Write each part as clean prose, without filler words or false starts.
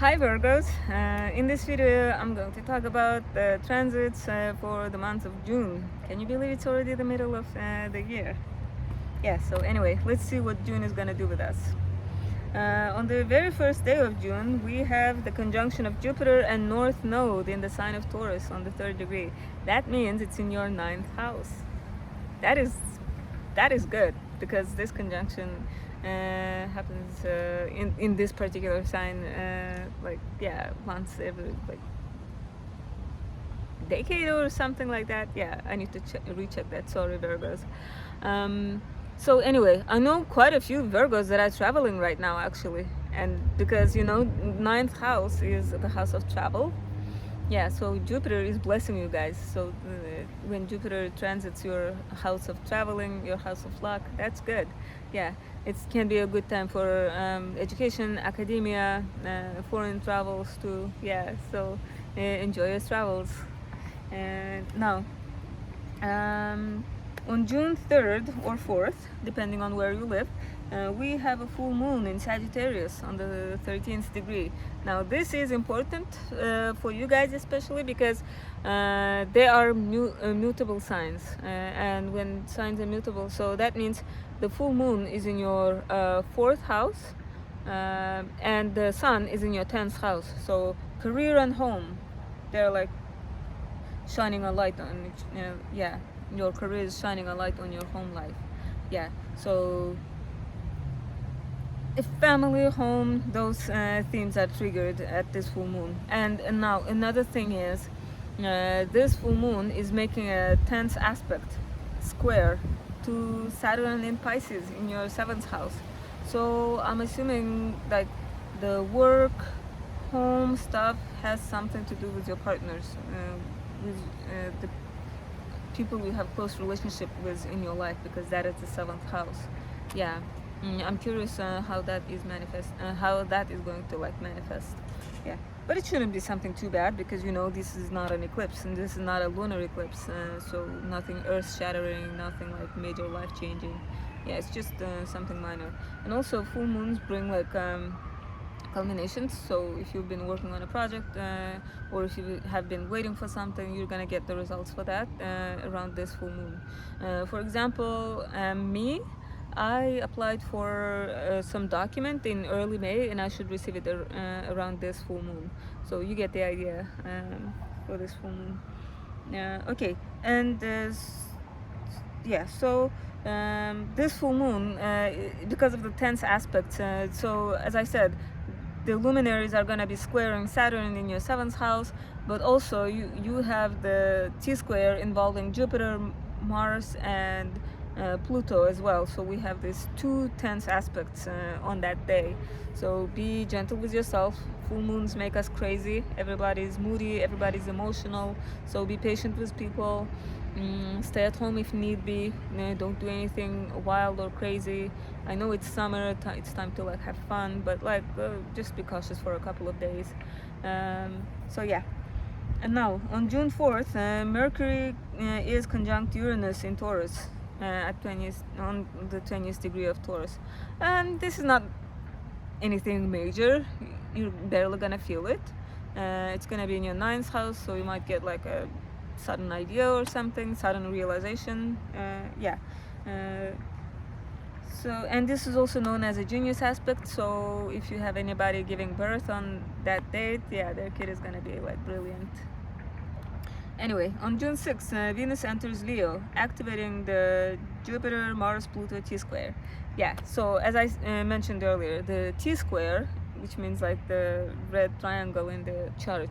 Hi Virgos, in this video I'm going to talk about the transits for the month of June. Can you believe it's already the middle of the year? Yeah, so anyway, let's see what June is going to do with us. On the very first day of June, we have the conjunction of Jupiter and North Node in the sign of Taurus on the 3rd degree. That means it's in your 9th house. That is good because this conjunction happens in this particular sign once every decade or something like that. Yeah, I need to recheck that. Sorry, Virgos. So anyway, I know quite a few Virgos that are traveling right now actually, and because ninth house is the house of travel. Yeah, so Jupiter is blessing you guys. So when Jupiter transits your house of traveling, your house of luck, that's good. Yeah, it can be a good time for education, academia, foreign travels too. Yeah, so enjoy your travels. And now, on June 3rd or 4th, depending on where you live, we have a full moon in Sagittarius on the 13th degree. Now this is important for you guys especially because they are mutable signs, and when signs are mutable, so that means the full moon is in your 4th house, and the sun is in your 10th house. So career and home, they're like shining a light on your career is shining a light on your home life. Yeah, so if family, home, those themes are triggered at this full moon. And now another thing is this full moon is making a tense aspect square to Saturn in Pisces in your 7th house. So I'm assuming like the work, home stuff has something to do with your partners, with the people you have close relationship with in your life, because that is the 7th house. Yeah, I'm curious how that is going to manifest. Yeah, but it shouldn't be something too bad because this is not an eclipse and this is not a lunar eclipse, so nothing earth shattering, nothing like major life changing. Yeah, it's just something minor. And also full moons bring culminations. So if you've been working on a project, or if you have been waiting for something, you're gonna get the results for that around this full moon. For example, I applied for some document in early May and I should receive it around this full moon. So you get the idea for this full moon. Okay, and so this full moon, because of the tense aspects, so as I said, the luminaries are going to be squaring Saturn in your 7th house, but also you have the T-square involving Jupiter, Mars, and Pluto as well. So we have these two tense aspects on that day. So be gentle with yourself. Full moons make us crazy. Everybody's moody, everybody's emotional. So be patient with people. Stay at home if need be. Don't do anything wild or crazy. I know it's summer, it's time to have fun, but just be cautious for a couple of days. So yeah. And now on June 4th, Mercury is conjunct Uranus in Taurus on the 20th degree of Taurus. This is not anything major. You're barely gonna feel it. It's gonna be in your 9th house, so you might get a sudden idea or something, sudden realization. So, and this is also known as a genius aspect. So if you have anybody giving birth on that date, their kid is gonna be brilliant. Anyway, on June 6th, Venus enters Leo, activating the Jupiter, Mars, Pluto T-square. Yeah, so as I mentioned earlier, the T-square, which means the red triangle in the chart,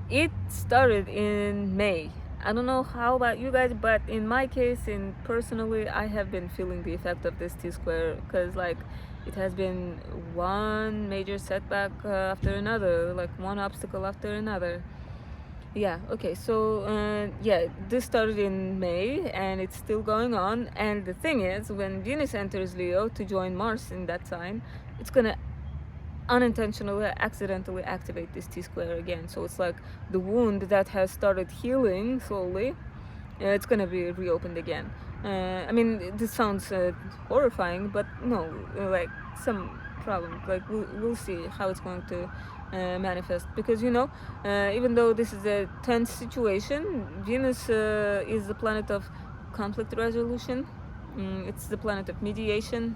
it started in May. I don't know how about you guys, but in my case, personally, I have been feeling the effect of this T-square because it has been one major setback after another, one obstacle after another. Yeah, okay, so this started in May and it's still going on. And the thing is, when Venus enters Leo to join Mars in that sign, it's gonna unintentionally, accidentally activate this T-square again. So it's the wound that has started healing slowly, it's gonna be reopened again. I mean, this sounds horrifying, but no, some problem. Like we'll see how it's going to manifest, because even though this is a tense situation, Venus is the planet of conflict resolution. It's the planet of mediation,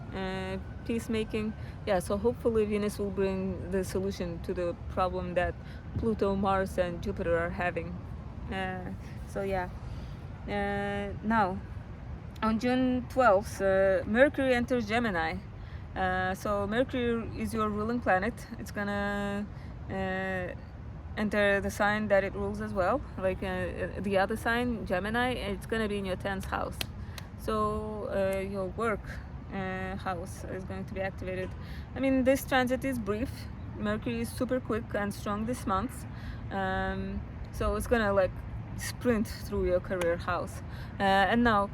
peacemaking. Yeah, so hopefully Venus will bring the solution to the problem that Pluto, Mars, and Jupiter are having. So yeah. Now, on June 12th, Mercury enters Gemini. So Mercury is your ruling planet. It's gonna enter the sign that it rules as well, like the other sign, Gemini. It's gonna be in your 10th house. So your work house is going to be activated. I mean, this transit is brief. Mercury is super quick and strong this month. So it's gonna like sprint through your career house. And now,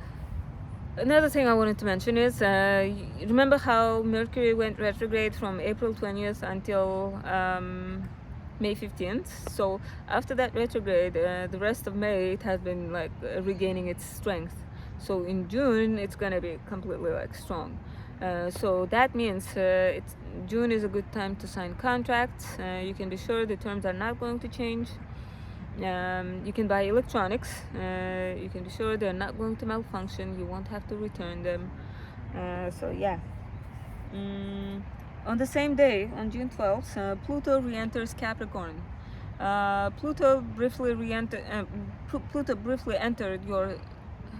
another thing I wanted to mention is, remember how Mercury went retrograde from April 20th until May 15th? So after that retrograde, the rest of May, it has been like regaining its strength. So in June, it's gonna be completely like strong. So that means June is a good time to sign contracts. You can be sure the terms are not going to change. You can buy electronics. You can be sure they're not going to malfunction. You won't have to return them. So yeah. On the same day, on June 12th, Pluto re-enters Capricorn. Pluto briefly entered your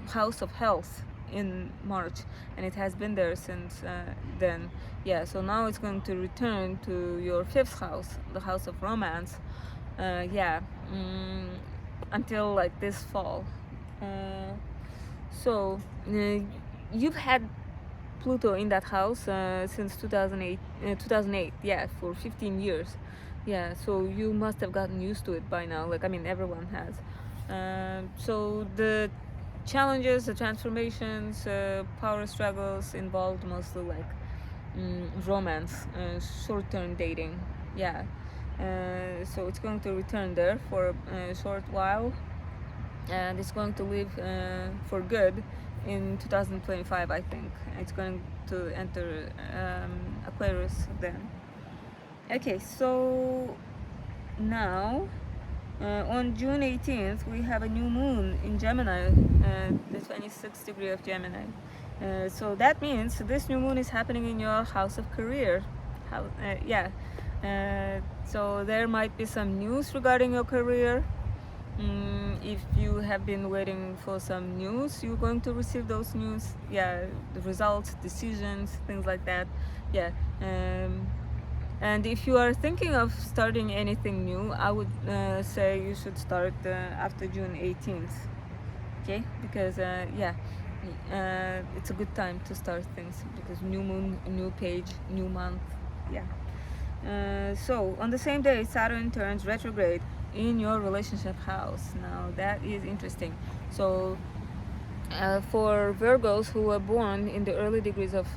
house of health in March, and it has been there since then. Yeah, so now it's going to return to your 5th house, the house of romance. Until like this fall. So you've had Pluto in that house since 2008, yeah, for 15 years. Yeah, so you must have gotten used to it by now. Like, I mean, everyone has. So the challenges, the transformations, power struggles involved mostly like romance, short-term dating. Yeah. So it's going to return there for a short while, and it's going to leave for good in 2025, I think. It's going to enter Aquarius then. Okay, so now on June 18th, we have a new moon in Gemini, the 26th degree of Gemini. So that means this new moon is happening in your house of career. So there might be some news regarding your career. If you have been waiting for some news, you're going to receive those news. Yeah, the results, decisions, things like that. Yeah. And if you are thinking of starting anything new, I would say you should start after June 18th. Okay, because it's a good time to start things, because new moon, new page, new month. Yeah. So on the same day, Saturn turns retrograde in your relationship house. Now that is interesting. So for Virgos who were born in the early degrees of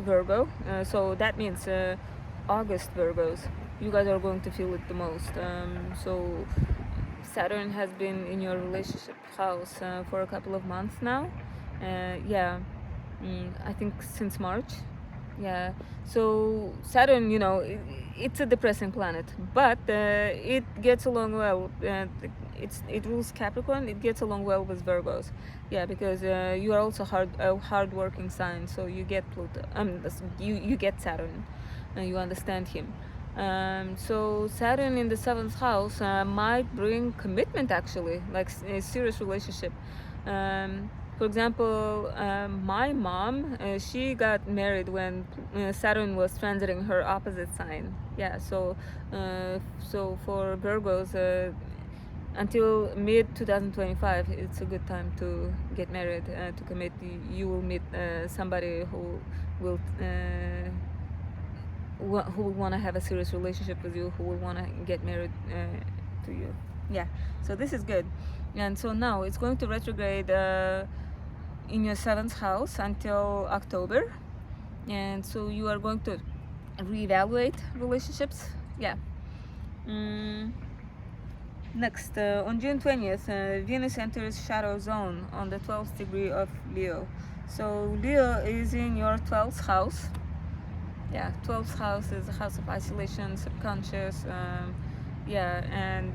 Virgo, so that means August Virgos, you guys are going to feel it the most. So Saturn has been in your relationship house for a couple of months now. I think since March. Yeah, so Saturn, it's a depressing planet, but it gets along well. It rules Capricorn. It gets along well with Virgos. Yeah, because you are also a hard-working sign, so you get Pluto. You get Saturn, and you understand him. So Saturn in the 7th house might bring commitment, actually, like a serious relationship. For example, my mom, she got married when Saturn was transiting her opposite sign. Yeah, so for Virgos, until mid 2025, it's a good time to get married, to commit. You will meet somebody who will want to have a serious relationship with you, who will want to get married to you. Yeah, so this is good. And so now it's going to retrograde in your 7th house until October, and so you are going to reevaluate relationships. Yeah. Next, on June 20th, Venus enters shadow zone on the 12th degree of Leo. So Leo is in your 12th house. Yeah, 12th house is a house of isolation, subconscious. Yeah, and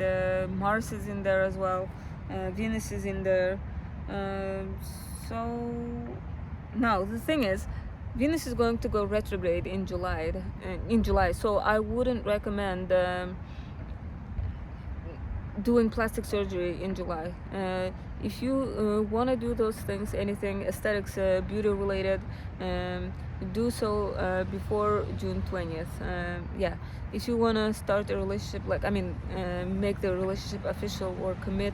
Mars is in there as well. Venus is in there. So now the thing is, Venus is going to go retrograde in July. So I wouldn't recommend doing plastic surgery in July. If you want to do those things, anything aesthetics, beauty related, do so before June 20th. Yeah, if you want to start a relationship, make the relationship official or commit,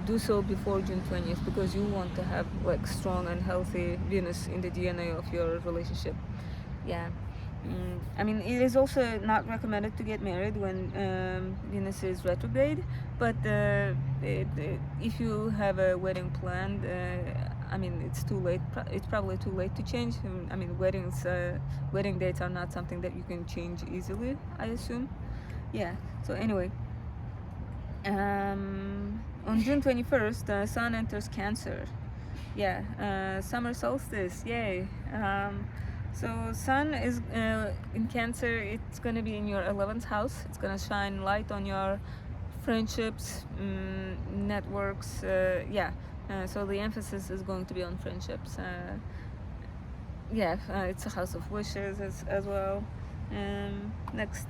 do so before June 20th, because you want to have like strong and healthy Venus in the DNA of your relationship. Yeah. It is also not recommended to get married when Venus is retrograde, but if you have a wedding planned, it's too late. It's probably too late to change. Wedding dates are not something that you can change easily, I assume. Yeah. So anyway, on June 21st, the Sun enters Cancer. Yeah, summer solstice, yay. So Sun is in Cancer. It's going to be in your 11th house. It's going to shine light on your friendships, networks. So the emphasis is going to be on friendships. It's a house of wishes as well. Next.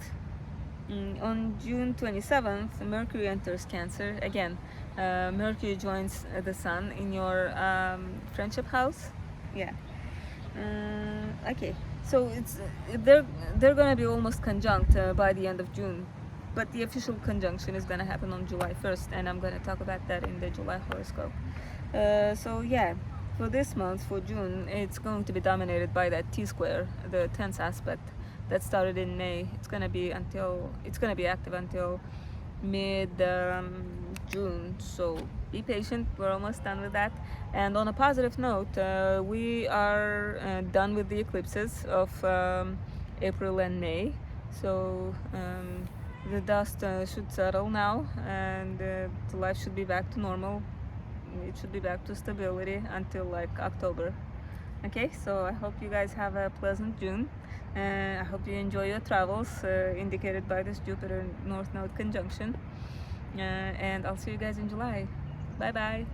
On June 27th, Mercury enters Cancer. Again, Mercury joins the Sun in your friendship house. Yeah. Okay. So they're gonna be almost conjunct by the end of June, but the official conjunction is gonna happen on July 1st, and I'm gonna talk about that in the July horoscope. For this month, for June, it's going to be dominated by that T-square, the tense aspect that started in May. It's gonna be active until mid June. So be patient. We're almost done with that. And on a positive note, we are done with the eclipses of April and May. So the dust should settle now, and the life should be back to normal. It should be back to stability until like October. Okay, so I hope you guys have a pleasant June. I hope you enjoy your travels, indicated by this Jupiter North Node conjunction. And I'll see you guys in July. Bye bye.